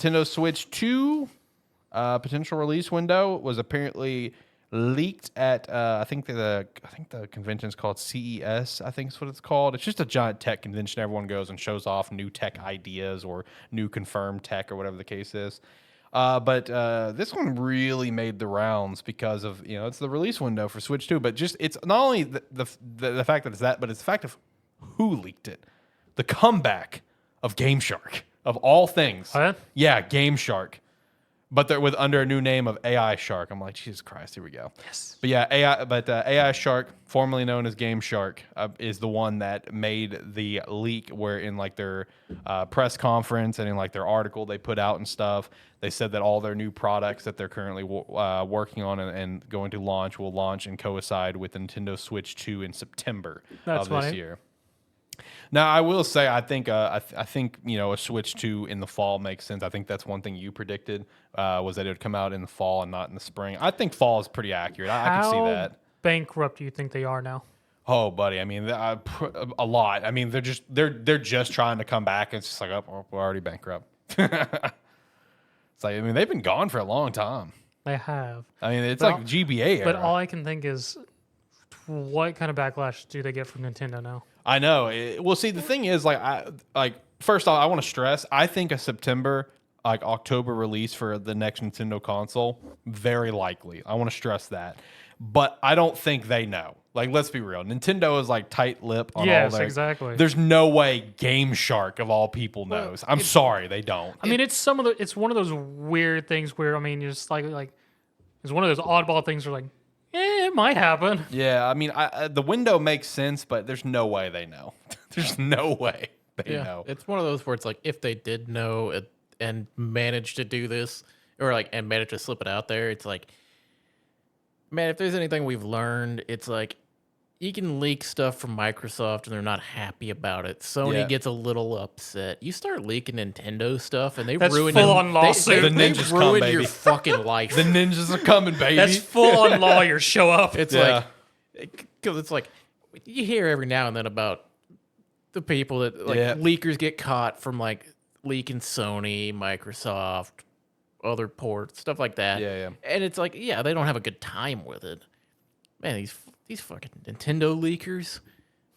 Nintendo Switch 2 potential release window was apparently leaked at I think the convention is called CES. I think is what it's called. It's just a giant tech convention. Everyone goes and shows off new tech ideas or new confirmed tech or whatever the case is. But this one really made the rounds because of it's the release window for Switch 2. But just it's not only the fact that it's that, but it's the fact of who leaked it. The comeback of Game Shark of all things. Oh, yeah? Yeah, Game Shark. But they're under a new name of AI Shark. I'm like, Jesus Christ, here we go. Yes. But yeah, AI Shark, formerly known as Game Shark, is the one that made the leak where in like their press conference and in like their article they put out and stuff, they said that all their new products that they're currently working on and going to launch will launch and coincide with the Nintendo Switch 2 in September of this year. Now, I will say, I think a Switch 2 in the fall makes sense. I think that's one thing you predicted was that it would come out in the fall and not in the spring. I think fall is pretty accurate. I can see that. How bankrupt do you think they are now? Oh, buddy, I mean, a lot. I mean, they're just trying to come back. And it's just like, oh, we're already bankrupt. It's like, I mean, they've been gone for a long time. They have. I mean, it's like GBA era. But all I can think is, what kind of backlash do they get from Nintendo now? I know. Well, see, the thing is, first off, I want to stress, I think a September, October release for the next Nintendo console, very likely. I want to stress that. But I don't think they know. Like, let's be real. Nintendo is tight lip on all Yes, their... exactly. There's no way Game Shark of all people knows. I'm sorry, they don't. I mean, it's one of those weird things where, I mean, you're just like it's one of those oddball things where like, it might happen. Yeah, I mean, the window makes sense, but there's no way they know. There's no way they know. It's one of those where it's like, if they did know it and managed to do this, or and managed to slip it out there, it's like, man, if there's anything we've learned, it's like, you can leak stuff from Microsoft and they're not happy about it. Sony gets a little upset. You start leaking Nintendo stuff and they ruin full-on lawsuit. The ninjas ruin come, baby. your fucking life. The ninjas are coming, baby. That's full-on lawyers show up. It's because it's like you hear every now and then about the people that leakers get caught from leaking Sony, Microsoft, other ports, stuff like that. Yeah. And it's like, they don't have a good time with it. Man, these fucking Nintendo leakers,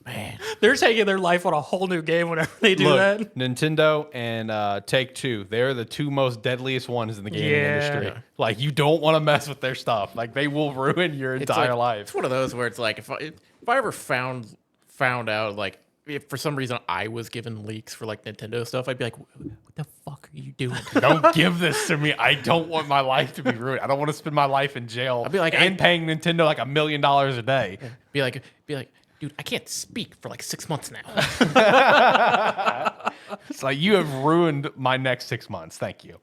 man. They're taking their life on a whole new game whenever they do that. Nintendo and Take-Two, they're the two most deadliest ones in the gaming industry. Like, you don't want to mess with their stuff. Like, they will ruin your entire life. It's one of those where it's like, if I ever found out, if for some reason I was given leaks for Nintendo stuff, I'd be like, what the fuck are you doing? Don't give this to me. I don't want my life to be ruined. I don't want to spend my life in jail. I'd be like, and paying Nintendo $1 million a day. Be like, dude, I can't speak for 6 months now. It's like, you have ruined my next 6 months. Thank you.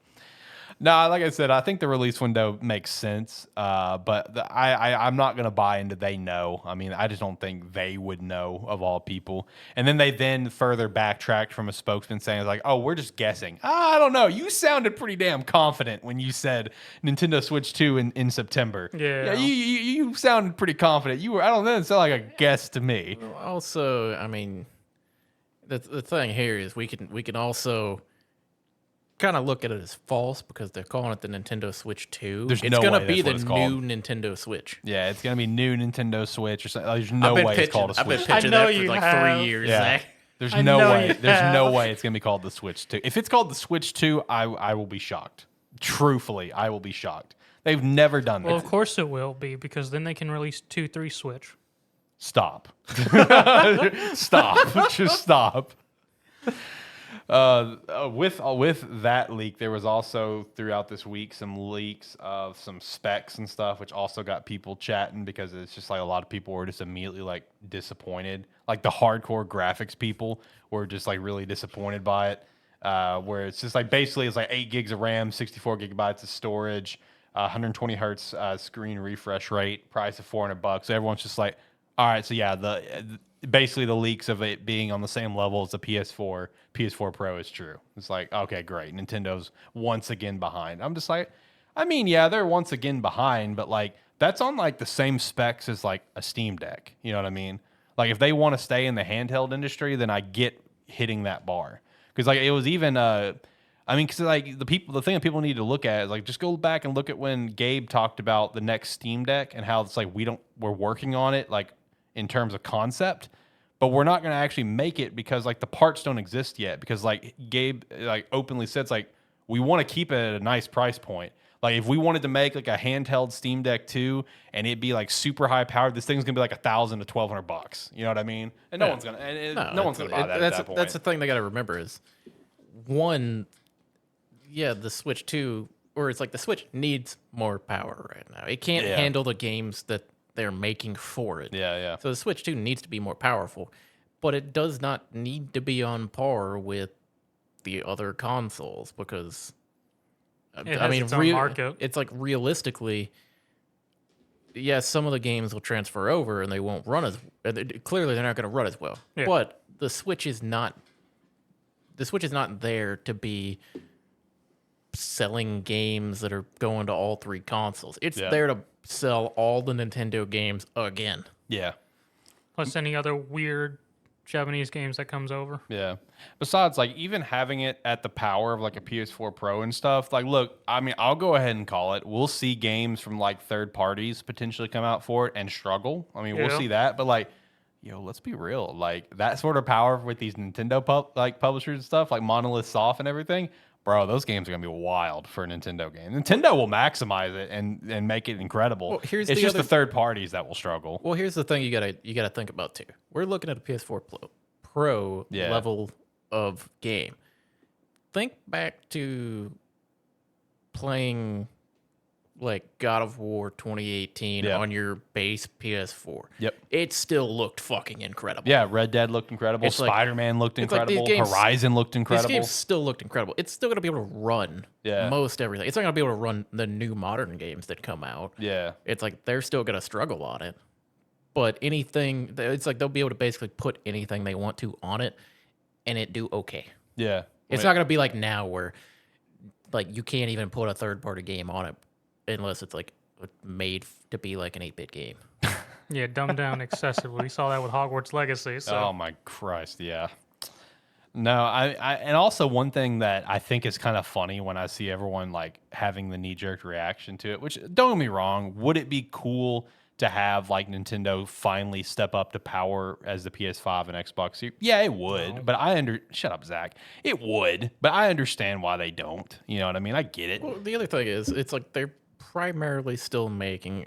No, like I said, I think the release window makes sense, but I'm not going to buy into they know. I mean, I just don't think they would know of all people. And then they further backtracked from a spokesman saying, oh, we're just guessing. I don't know. You sounded pretty damn confident when you said Nintendo Switch 2 in September. Yeah. You sounded pretty confident. I don't know. It sounded like a guess to me. Also, I mean, the thing here is we can also kind of look at it as false because they're calling it the Nintendo Switch 2. It's going to be the new Nintendo Switch. Yeah, it's going to be new Nintendo Switch or something. There's no way it's called a Switch. I've been pitching that for 3 years, yeah. Zach. There's no way it's going to be called the Switch 2. If it's called the Switch 2, I will be shocked. Truthfully, I will be shocked. They've never done that. Well, of course it will be, because then they can release 2-3 Switch. Stop. Stop. Just stop. With that leak, there was also throughout this week some leaks of some specs and stuff, which also got people chatting because it's just a lot of people were just immediately disappointed. Like the hardcore graphics people were just really disappointed by it. Where it's just basically it's 8 gigs of RAM, 64 gigabytes of storage, 120 hertz screen refresh rate, price of $400. So everyone's just all right, so yeah, basically the leaks of it being on the same level as the PS4 Pro is true. It's okay, great. Nintendo's once again behind. I'm just I mean, yeah, they're once again behind, but that's on the same specs as a Steam Deck. You know what I mean? If they want to stay in the handheld industry, then I get hitting that bar. Because it was even I mean, because like the thing that people need to look at is like just go back and look at when Gabe talked about the next Steam Deck and how it's like we're working on it like in terms of concept, but we're not going to actually make it because like the parts don't exist yet. Because like Gabe like openly said, it's like we want to keep it at a nice price point. Like if we wanted to make like a handheld Steam Deck 2 and it'd be like super high powered, this thing's gonna be like $1,000 to $1,200. You know what I mean? And no one's gonna no one's gonna buy that at that point. That's the thing they got to remember is one, yeah, the Switch 2, or it's like the Switch needs more power right now. It can't handle the games that they're making for it. Yeah, yeah. So the Switch 2 needs to be more powerful, but it does not need to be on par with the other consoles because I mean, its own market. It's like realistically, yes, some of the games will transfer over and they won't run as clearly they're not going to run as well. Yeah. But the Switch is not there to be selling games that are going to all three consoles. It's there to sell all the Nintendo games again. Yeah. Plus any other weird Japanese games that comes over. Yeah. Besides, like, even having it at the power of, like, a PS4 Pro and stuff, like, look, I mean, I'll go ahead and call it. We'll see games from, like, third parties potentially come out for it and struggle. I mean, we'll see that. But, like, let's be real. Like, that sort of power with these Nintendo, publishers and stuff, like Monolith Soft and everything, bro, those games are going to be wild for a Nintendo game. Nintendo will maximize it and make it incredible. Well, it's just the third parties that will struggle. Well, here's the thing you gotta think about too. We're looking at a PS4 Pro level of game. Think back to playing like God of War 2018 on your base PS4. Yep. It still looked fucking incredible. Yeah, Red Dead looked incredible. Spider-Man looked incredible. Horizon looked incredible. These games still looked incredible. It's still going to be able to run most everything. It's not going to be able to run the new modern games that come out. Yeah. It's like they're still going to struggle on it. But anything, it's like they'll be able to basically put anything they want to on it and it do okay. Yeah. It's not going to be like now where like you can't even put a third-party game on it unless it's like made to be like an 8-bit game. Yeah, dumbed down excessively. We saw that with Hogwarts Legacy. So. Oh my Christ, yeah. No, I and also one thing that I think is kind of funny when I see everyone like having the knee-jerk reaction to it, which don't get me wrong, would it be cool to have like Nintendo finally step up to power as the PS5 and Xbox Series? Yeah, it would. No. But shut up, Zach. It would, but I understand why they don't. You know what I mean? I get it. Well, the other thing is, it's like they're primarily still making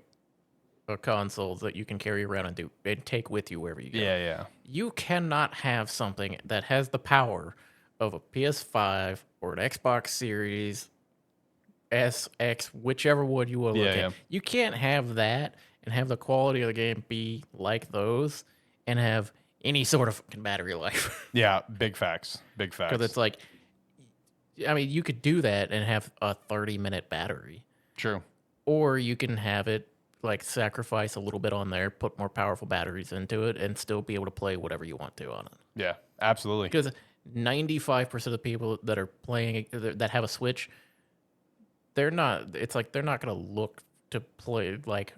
consoles that you can carry around and take with you wherever you go. Yeah, yeah. You cannot have something that has the power of a PS5 or an Xbox Series S, X, whichever one you will look at. You can't have that and have the quality of the game be like those and have any sort of battery life. Yeah, big facts. Big facts. Because it's like, I mean, you could do that and have a 30-minute battery. True. Or you can have it like sacrifice a little bit on there, put more powerful batteries into it, and still be able to play whatever you want to on it. Yeah, absolutely. Because 95% of the people that are playing that have a Switch, they're not. It's like they're not going to look to play like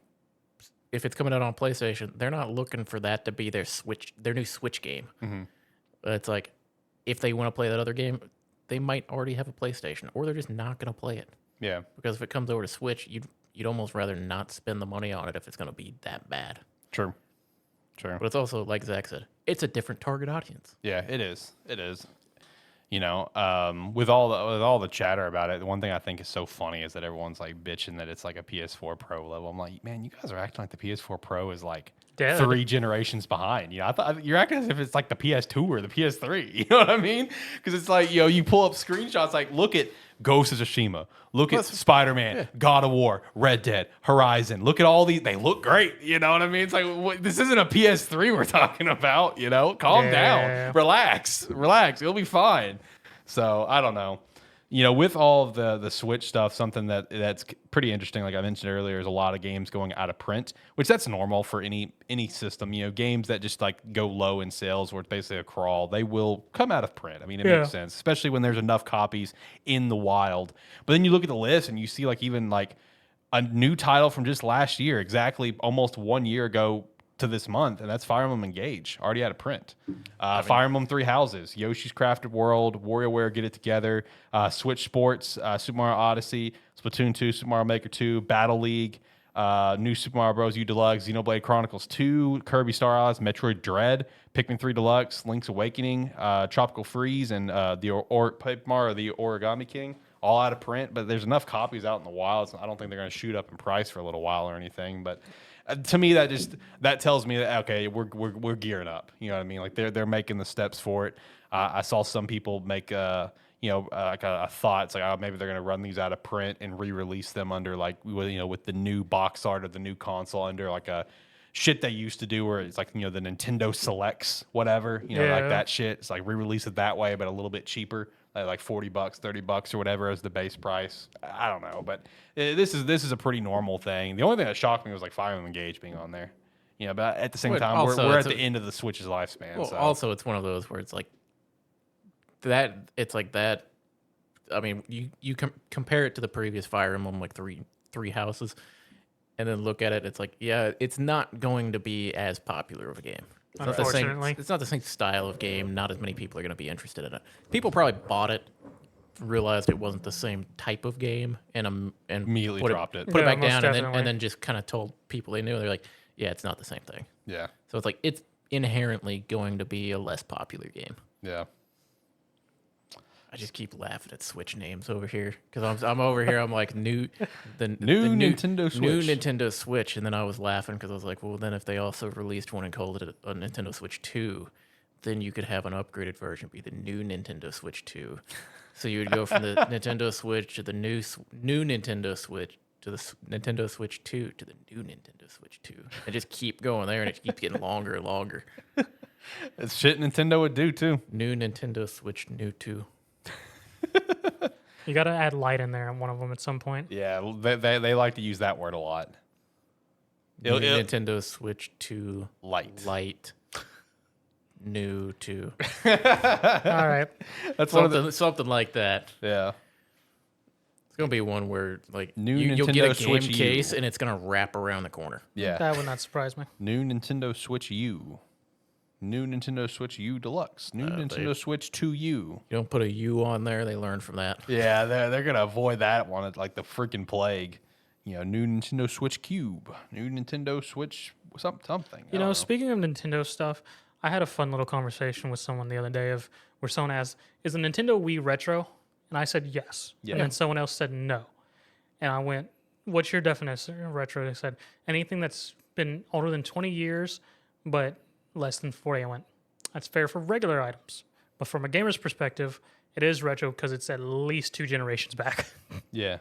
if it's coming out on PlayStation. They're not looking for that to be their new Switch game. Mm-hmm. It's like if they want to play that other game, they might already have a PlayStation, or they're just not going to play it. Yeah, because if it comes over to Switch, you'd almost rather not spend the money on it if it's going to be that bad. True. But it's also, like Zach said, it's a different target audience. Yeah, it is. It is. You know, with all the chatter about it, the one thing I think is so funny is that everyone's like bitching that it's like a PS4 Pro level. I'm like, man, you guys are acting like the PS4 Pro is like dead. 3 generations behind. You know, I thought you're acting as if it's like the PS2 or the PS3. You know what I mean? Because it's like, you pull up screenshots, like look at Ghost of Tsushima, look at Spider-Man, God of War, Red Dead, Horizon. Look at all these; they look great. You know what I mean? It's like this isn't a PS3 we're talking about. You know, calm down, relax. It'll be fine. So I don't know. You know, with all of the Switch stuff, something that's pretty interesting, like I mentioned earlier, is a lot of games going out of print, which that's normal for any system. You know, games that just like go low in sales, where it's basically a crawl, they will come out of print. I mean, it makes sense, especially when there's enough copies in the wild. But then you look at the list and you see like even like a new title from just last year, exactly almost 1 year ago to this month, and that's Fire Emblem Engage. Already out of print. Fire Emblem Three Houses, Yoshi's Crafted World, WarioWare Get It Together, Switch Sports, Super Mario Odyssey, Splatoon 2, Super Mario Maker 2, Battle League, new Super Mario Bros. U Deluxe, Xenoblade Chronicles 2, Kirby Star Allies, Metroid Dread, Pikmin 3 Deluxe, Link's Awakening, Tropical Freeze, and Paper Mario the Origami King. All out of print, but there's enough copies out in the wild. So I don't think they're going to shoot up in price for a little while or anything. But to me, that tells me that okay, we're gearing up. You know what I mean? Like they're making the steps for it. I saw some people make like a thought. It's like, oh, maybe they're going to run these out of print and re-release them under like with the new box art of the new console under like a shit they used to do where it's like the Nintendo Selects whatever like that shit. It's like re-release it that way, but a little bit cheaper. Like $40, $30 or whatever as the base price. I don't know, but this is a pretty normal thing. The only thing that shocked me was like Fire Emblem Engage being on there. But at the same time, we're at the end of the Switch's lifespan. Well, so. Also, it's one of those where it's like that. It's like that. I mean, you compare it to the previous Fire Emblem, like three houses, and then look at it. It's like, yeah, it's not going to be as popular of a game. Unfortunately, It's not the same style of game. Not as many people are going to be interested in it. People probably bought it, realized it wasn't the same type of game, and Immediately dropped it. Put it back most down, definitely. and then just kind of told people they knew. They're like, yeah, it's not the same thing. Yeah. So it's like it's inherently going to be a less popular game. Yeah. I just keep laughing at Switch names over here because I'm over here. I'm like New New Nintendo Switch. Nintendo Switch, and then I was laughing because I was like, well, then if they also released one and called it a Nintendo Switch 2, then you could have an upgraded version be the new Nintendo Switch 2. So you would go from the Nintendo Switch to the new Nintendo Switch to the Nintendo Switch 2 to the new Nintendo Switch 2, and just keep going there, and it keeps getting longer and longer. It's shit Nintendo would do too. New Nintendo Switch new 2. you got to add light in there on one of them at some point. Yeah, they like to use that word a lot. New Nintendo Switch 2 Light. New 2. All right. That's one of the Something like that. yeah. It's gonna be one where like New you'll Nintendo get a game Switch U. case and it's gonna wrap around the corner. Yeah. That would not surprise me. New Nintendo Switch U. New Nintendo Switch U Deluxe. New Nintendo Switch 2U. You don't put a U on there. They learned from that. Yeah, they're gonna avoid that one. It's like the freaking plague. New Nintendo Switch Cube. New Nintendo Switch something. I don't know. Speaking of Nintendo stuff, I had a fun little conversation with someone the other day where someone asked, "Is the Nintendo Wii retro?" And I said yes. Yeah. And then someone else said no. And I went, "What's your definition of retro?" They said, "Anything that's been older than 20 years, but less than 40." I went, "That's fair for regular items. But from a gamer's perspective, it is retro because it's at least 2 generations back." Yeah.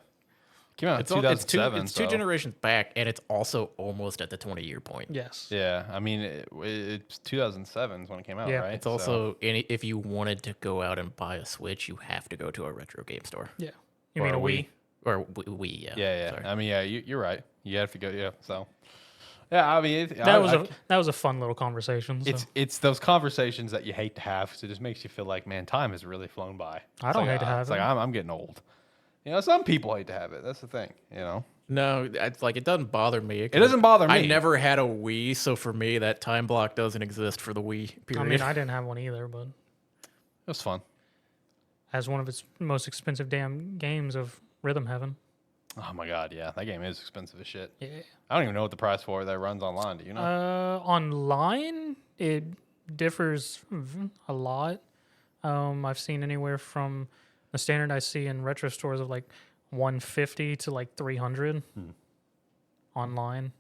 Came out in It's 2007. two generations back, and it's also almost at the 20-year point. Yes. Yeah, I mean it's 2007 is when it came out, Yeah. right? It's also if you wanted to go out and buy a Switch, you have to go to a retro game store Yeah. You Or mean a a Wii? or Wii. Yeah. Yeah. Sorry. I mean, yeah, you're right. You have to go. Yeah. So. Yeah, I mean, That was a fun little conversation. So. It's those conversations that you hate to have because it just makes you feel like, man, time has really flown by. I don't hate to have It's it. like I'm getting old. Some people hate to have it. That's the thing. No, it's like it doesn't bother me. It doesn't bother me. I never had a Wii, so for me, that time block doesn't exist for the Wii. I Period. mean, I didn't have one either, but It was fun. as one of its most expensive damn games of Rhythm Heaven. Oh my god, yeah, that game is expensive as shit. Yeah. I don't even know what the price for that runs online. Do you know? Online, it differs a lot. I've seen anywhere from the standard I see in retro stores of like 150 to like 300 online.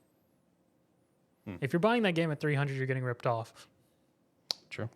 If you're buying that game at 300, you're getting ripped off. True.